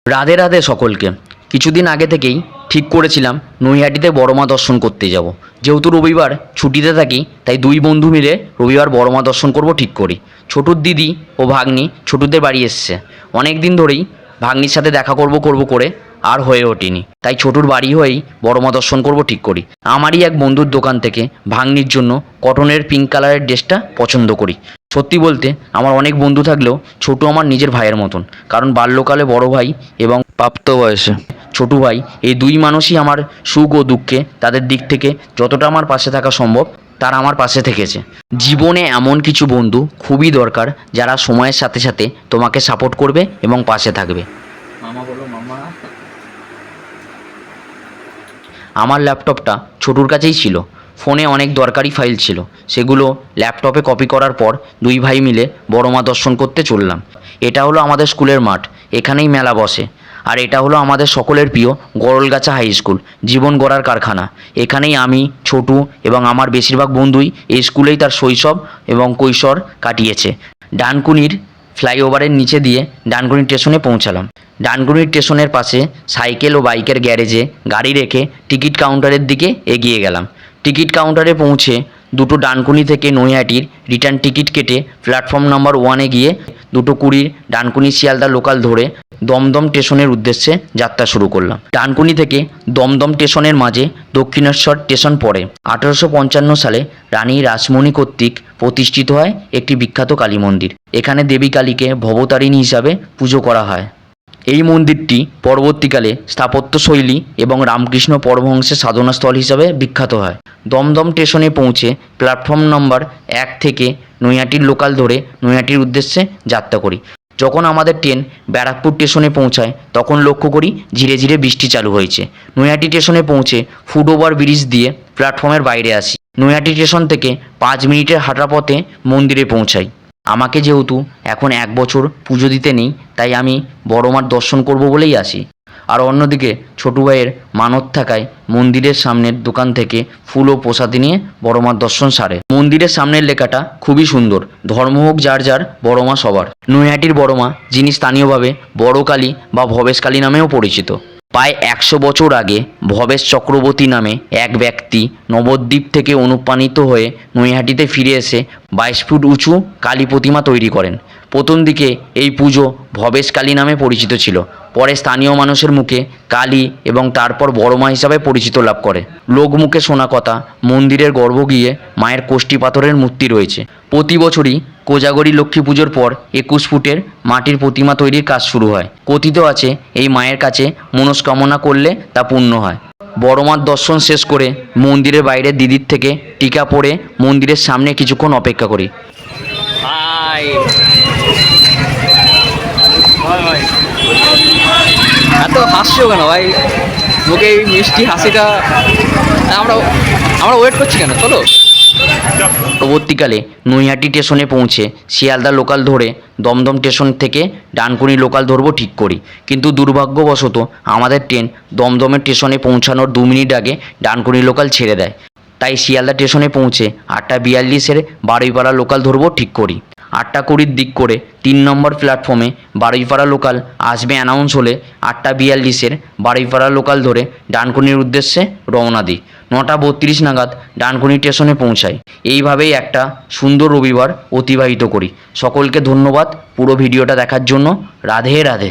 রাধে রাধে সকলকে। কিছুদিন আগে থেকেই ঠিক করেছিলাম নৈহাটিতে বড়মা দর্শন করতে যাব। যেহেতু রবিবার ছুটিতে থাকি, তাই দুই বন্ধু মিলে রবিবার বড়মা দর্শন করব ঠিক করি। ছোটুর দিদি ও ভাগ্নি ছোটুদের বাড়ি এসছে। অনেক দিন ধরেই ভাগ্নির সাথে দেখা করব করে আর হয়ে ওঠেনি, তাই ছোটুর বাড়ি হয়েই বড়মা দর্শন করব ঠিক করি। আমারই এক বন্ধুর দোকান থেকে ভাগ্নির জন্য কটনের পিঙ্ক কালারের ড্রেসটা পছন্দ করি। সত্যি বলতে আমার অনেক বন্ধু থাকলেও ছোটু আমার নিজের ভাইয়ের মতন, কারণ বাল্যকালে বড় ভাই এবং প্রাপ্ত বয়সে ছোটু ভাই, এই দুই মানুষই আমার সুখ ও দুঃখে তাদের দিক থেকে যতটা আমার পাশে থাকা সম্ভব তারা আমার পাশে থেকেছে। জীবনে এমন কিছু বন্ধু খুবই দরকার যারা সময়ের সাথে সাথে তোমাকে সাপোর্ট করবে এবং পাশে থাকবে। মামা বলো মামা। আমার ল্যাপটপটা ছোটুর কাছেই ছিল। ফোনে অনেক দরকারি ফাইল ছিল, সেগুলো ল্যাপটপে কপি করার পর দুই ভাই মিলে বড়মা দর্শন করতে চললাম। এটা হলো আমাদের স্কুলের মাঠ, এখানেই মেলা বসে। আর এটা হলো আমাদের সকলের প্রিয় গরলগাছা হাই স্কুল, জীবন গড়ার কারখানা। এখানেই আমি, ছোটু এবং আমার বেশিরভাগ বন্ধুই এই স্কুলেই তার শৈশব এবং কৈশোর কাটিয়েছে। ডানকুনির ফ্লাইওভারের নিচে দিয়ে ডানকুনি স্টেশনে পৌঁছালাম। ডানকুনি স্টেশনের পাশে সাইকেল ও বাইকের গ্যারেজে গাড়ি রেখে টিকিট কাউন্টারের দিকে এগিয়ে গেলাম। টিকিট কাউন্টারে পৌঁছে দুটো ডানকুনি থেকে নৈহাটির রিটার্ন টিকিট কেটে প্ল্যাটফর্ম নাম্বার 1-এ গিয়ে 2:20 ডানকুনি শিয়ালদা লোকাল ধরে দমদম স্টেশনের উদ্দেশ্যে যাত্রা শুরু করলাম। ডানকুনি থেকে দমদম স্টেশনের মাঝে দক্ষিণেশ্বর স্টেশন পড়ে। 1855 সালে রানী রাসমণি কর্তৃক প্রতিষ্ঠিত হয় একটি বিখ্যাত কালী মন্দির। এখানে দেবী কালীকে ভবতারিণী হিসাবে পুজো করা হয়। এই মন্দিরটি পরবর্তীকালে স্থাপত্যশৈলী এবং রামকৃষ্ণ পরমহংসের সাধনাস্থল হিসাবে বিখ্যাত হয়। দমদম স্টেশনে পৌঁছে প্ল্যাটফর্ম নম্বর 1 থেকে নৈহাটির লোকাল ধরে নৈহাটির উদ্দেশ্যে যাত্রা করি। যখন আমাদের ট্রেন ব্যারাকপুর স্টেশনে পৌঁছায় তখন লক্ষ্য করি ধীরে ধীরে বৃষ্টি চালু হয়েছে। নৈহাটি স্টেশনে পৌঁছে ফুটওভার ব্রিজ দিয়ে প্ল্যাটফর্মের বাইরে আসি। নৈহাটি স্টেশন থেকে 5 মিনিটের হাঁটা পথে মন্দিরে পৌঁছাই। আমাকে যেহেতু এখন 1 বছর পুজো দিতে নেই, তাই আমি বড়মার দর্শন করব বলেই আসি। আর অন্যদিকে ছোটু ভাইয়ের মানত থাকায় মন্দিরের সামনের দোকান থেকে ফুল ও প্রসাদি নিয়ে বড়মার দর্শন সারে। মন্দিরের সামনের লেখাটা খুবই সুন্দর, ধর্ম হোক যার যার, বড়মা সবার। নৈহাটির বড়মা, যিনি স্থানীয়ভাবে বড় কালী বা ভবেশ কালী নামেও পরিচিত। প্রায় 100 বছর আগে ভবেশ চক্রবর্তী নামে এক ব্যক্তি নবদ্বীপ থেকে অনুপ্রাণিত হয়ে নৈহাটিতে ফিরে এসে 22 ফুট উঁচু কালী প্রতিমা তৈরি করেন। প্রথম দিকে এই পুজো ভবেশ কালী নামে পরিচিত ছিল, পরে স্থানীয় মানুষের মুখে কালী এবং তারপর বড়মা হিসাবে পরিচিত লাভ করে। লোকমুখে শোনা কথা, মন্দিরের গর্ভগৃহে মায়ের কোষ্ঠী পাথরের মূর্তি রয়েছে। প্রতি বছরই কোজাগরী লক্ষ্মী পুজোর পর 21 ফুটের মাটির প্রতিমা তৈরির কাজ শুরু হয়। কথিত আছে এই মায়ের কাছে মনস্কামনা করলে তা পূর্ণ হয়। বড়মার দর্শন শেষ করে মন্দিরের বাইরে দিদির থেকে টিকা পড়ে মন্দিরের সামনে কিছুক্ষণ অপেক্ষা করি। এত হাসছো কেন ভাই? মুখে এই মিষ্টি হাসিটা, আমরা ওয়েট করছি কেন? চলো। পরবর্তীকালে নৈহাটি স্টেশনে পৌঁছে শিয়ালদা লোকাল ধরে দমদম স্টেশন থেকে ডানকুনি লোকাল ধরবো ঠিক করি, কিন্তু দুর্ভাগ্যবশত আমাদের ট্রেন দমদমের স্টেশনে পৌঁছানোর 2 মিনিট আগে ডানকুনি লোকাল ছেড়ে দেয়। তাই শিয়ালদা স্টেশনে পৌঁছে 8:42-এর বারুইপাড়া লোকাল ধরবো ঠিক করি। 8:20 দিক করে 3 নম্বর প্ল্যাটফর্মে বারুইপাড়া লোকাল আসবে অ্যানাউন্স হলে 8:42-এর বারুইপাড়া লোকাল ধরে ডানকুনির উদ্দেশ্যে রওনা দিই। 9:32 নাগাদ ডানকুনি স্টেশনে পৌঁছাই। এইভাবেই একটা সুন্দর রবিবার অতিবাহিত করি। সকলকে ধন্যবাদ পুরো ভিডিওটা দেখার জন্য। রাধে রাধে।